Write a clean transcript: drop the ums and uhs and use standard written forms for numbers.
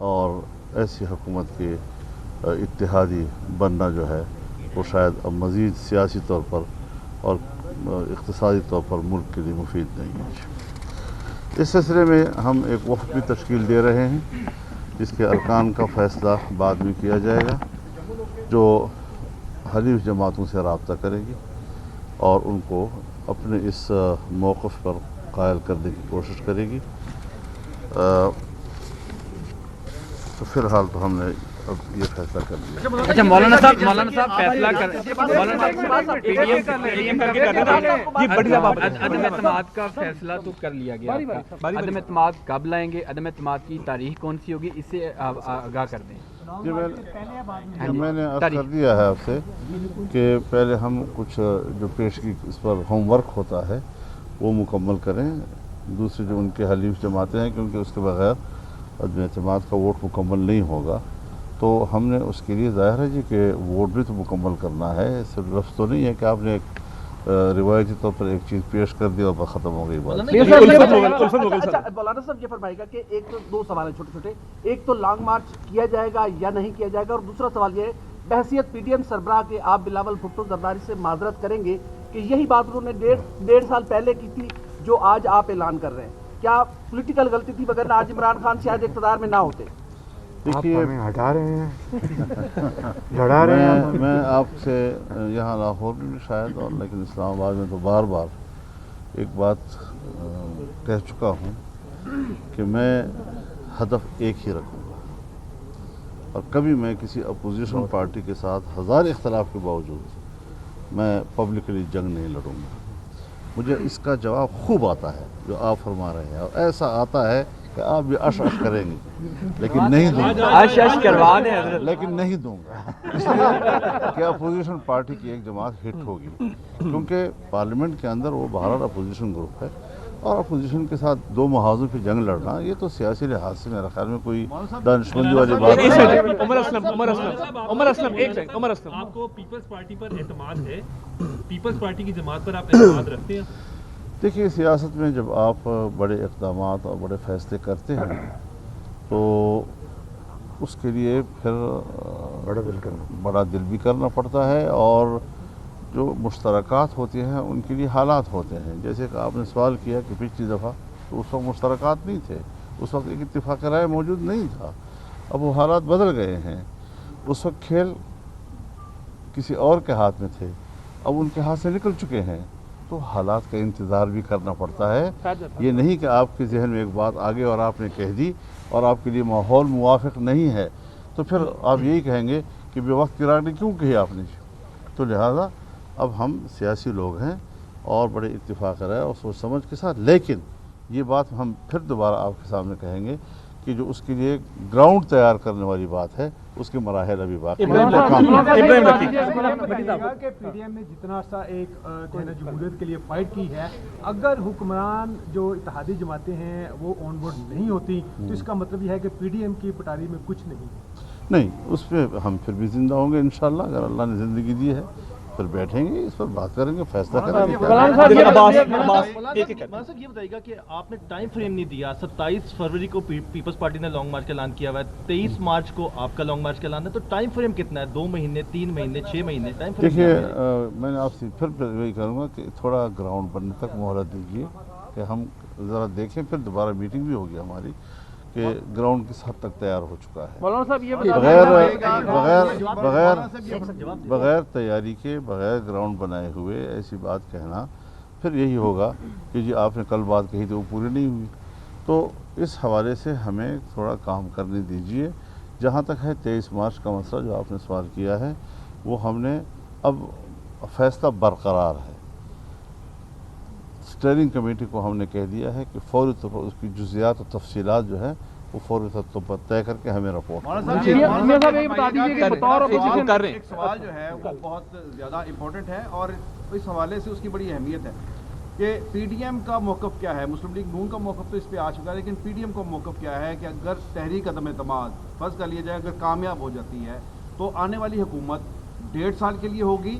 اور ایسی حکومت کے اتحادی بننا جو ہے وہ شاید اب مزید سیاسی طور پر اور اقتصادی طور پر ملک کے لیے مفید نہیں ہے۔ اس سلسلے میں ہم ایک وفد بھی تشکیل دے رہے ہیں جس کے ارکان کا فیصلہ بعد میں کیا جائے گا، جو حلیف جماعتوں سے رابطہ کرے گی اور ان کو اپنے اس موقف پر قائل کرنے کی کوشش کرے گی۔ تو فی الحال تو ہم نے اب یہ فیصلہ کر لیا۔ اچھا مولانا صاحب فیصلہ کر عدم اعتماد کا فیصلہ تو کر لیا گیا، عدم اعتماد کب لائیں گے، عدم اعتماد کی تاریخ کون سی ہوگی، اس سے آگاہ کر دیں۔ میں نے عرض کر دیا ہے آپ سے کہ پہلے ہم کچھ جو پیشگی اس پر ہوم ورک ہوتا ہے وہ مکمل کریں، دوسری جو ان کے حلیف جماعتیں ہیں کیونکہ اس کے بغیر عدم اعتماد کا ووٹ مکمل نہیں ہوگا، تو ہم نے اس کے لیے ظاہر ہے جی کہ ووٹ بھی تو مکمل کرنا ہے، صرف لفظ تو نہیں ہے کہ آپ نے ایک روایتی طور پر ایک چیز پیش کر دی اور بس ختم ہو گئی بات۔ مولانا صاحب یہ فرمائے گا کہ ایک تو دو سوال ہیں چھوٹے چھوٹے، ایک تو لانگ مارچ کیا جائے گا یا نہیں کیا جائے گا، اور دوسرا سوال یہ ہے بحیثیت پی ٹی ایم سربراہ کے آپ بلاول بھٹو زرداری سے معذرت کریں گے کہ یہی بات انہوں نے ڈیڑھ سال پہلے کی تھی جو آج آپ اعلان کر رہے ہیں، کیا پولیٹیکل غلطی تھی وگرنہ آج عمران خان شاید اقتدار میں نہ ہوتے؟ دیکھیے ہٹا رہے ہیں لڑا رہے ہیں، میں آپ سے یہاں لاہور میں بھی شاید اور لیکن اسلام آباد میں تو بار بار ایک بات کہہ چکا ہوں کہ میں ہدف ایک ہی رکھوں گا اور کبھی میں کسی اپوزیشن پارٹی کے ساتھ ہزار اختلاف کے باوجود میں پبلکلی جنگ نہیں لڑوں گا۔ مجھے اس کا جواب خوب آتا ہے جو آپ فرما رہے ہیں، اور ایسا آتا ہے کہ آپ بھی اش کریں گے لیکن نہیں دوں گا، لیکن نہیں دوں گا، اس لیے کہ اپوزیشن پارٹی کی ایک جماعت ہٹ ہوگی، کیونکہ پارلیمنٹ کے اندر وہ بہرحال اپوزیشن گروپ ہے اور اپوزیشن کے ساتھ دو محاذوں پہ جنگ لڑنا یہ تو سیاسی لحاظ سے میرے خیال میں کوئی دانشمندی والی بات نہیں ہے۔ عمر اسلم، آپ کو پیپلز پارٹی پر اعتماد ہے؟ پیپلز پارٹی کی جماعت پر آپ اعتماد رکھتے ہیں؟ دیکھیے سیاست میں جب آپ بڑے اقدامات اور بڑے فیصلے کرتے ہیں تو اس کے لیے پھر بڑا دل بھی کرنا پڑتا ہے، اور جو مشترکات ہوتی ہیں ان کے لیے حالات ہوتے ہیں، جیسے کہ آپ نے سوال کیا کہ پچھلی دفعہ تو اس وقت مشترکات نہیں تھے، اس وقت ایک اتفاق رائے موجود نہیں تھا، اب وہ حالات بدل گئے ہیں، اس وقت کھیل کسی اور کے ہاتھ میں تھے، اب ان کے ہاتھ سے نکل چکے ہیں، تو حالات کا انتظار بھی کرنا پڑتا ہے۔ یہ نہیں کہ آپ کے ذہن میں ایک بات آگے اور آپ نے کہہ دی اور آپ کے لیے ماحول موافق نہیں ہے تو پھر آپ یہی کہیں گے کہ بے وقت کی رات نے کیوں کہی آپ نے، تو لہٰذا اب ہم سیاسی لوگ ہیں اور بڑے اتفاق رائے اور سوچ سمجھ کے ساتھ، لیکن یہ بات ہم پھر دوبارہ آپ کے سامنے کہیں گے کہ جو اس کے لیے گراؤنڈ تیار کرنے والی بات ہے اس کے مراحل ابھی باقی ہیں۔ کہ پی ڈی ایم نے جتنا سا ایک جمہوریت کے لیے فائٹ کی ہے، اگر حکمران جو اتحادی جماعتیں ہیں وہ آن بورڈ نہیں ہوتی تو اس کا مطلب یہ ہے کہ پی ڈی ایم کی پٹاری میں کچھ نہیں، اس پہ ہم پھر بھی زندہ ہوں گے انشاءاللہ، اگر اللہ نے زندگی دی ہے پھر بیٹھیں گے، اس پر بات کریں گے، فیصلہ کریں گے۔ مولانا صاحب یہ بتائیے گا کہ آپ نے ٹائم فریم نہیں دیا، 27 فروری کو پیپلز پارٹی نے لانگ مارچ کا اعلان کیا ہوا ہے، 23 مارچ کو آپ کا لانگ مارچ کا اعلان ہے، تو ٹائم فریم کتنا ہے؟ 2 مہینے، 3 مہینے، 6 مہینے ٹائم فریم؟ دیکھیے میں نے آپ سے پھر وہی کروں گا کہ تھوڑا گراؤنڈ بننے تک مہلت دیجیے کہ ہم ذرا دیکھیں، پھر دوبارہ میٹنگ بھی ہوگی ہماری کہ گراؤنڈ کس حد تک تیار ہو چکا ہے۔ مولانا صاحب یہ بغیر تیاری کے، بغیر گراؤنڈ بنائے ہوئے ایسی بات کہنا پھر یہی ہوگا کہ جی آپ نے کل بات کہی تھی وہ پوری نہیں ہوئی، تو اس حوالے سے ہمیں تھوڑا کام کرنے دیجیے۔ جہاں تک ہے 23 مارچ کا مسئلہ جو آپ نے سوال کیا ہے، وہ ہم نے اب فیصلہ برقرار ہے، اسٹیئرنگ کمیٹی کو ہم نے کہہ دیا ہے کہ فوری طور پر اس کی جزیات و تفصیلات جو ہے وہ فوری طور پر طے کر کے ہمیں رپورٹ ایک سوال جو ہے وہ بہت زیادہ امپورٹنٹ ہے اور اس حوالے سے اس کی بڑی اہمیت ہے کہ پی ڈی ایم کا موقف کیا ہے۔ مسلم لیگ نون کا موقف تو اس پہ آ چکا ہے، لیکن پی ڈی ایم کا موقف کیا ہے کہ اگر تحریک عدم اعتماد فرض کر لیا جائے اگر کامیاب ہو جاتی ہے تو آنے والی حکومت 1.5 سال کے لیے ہوگی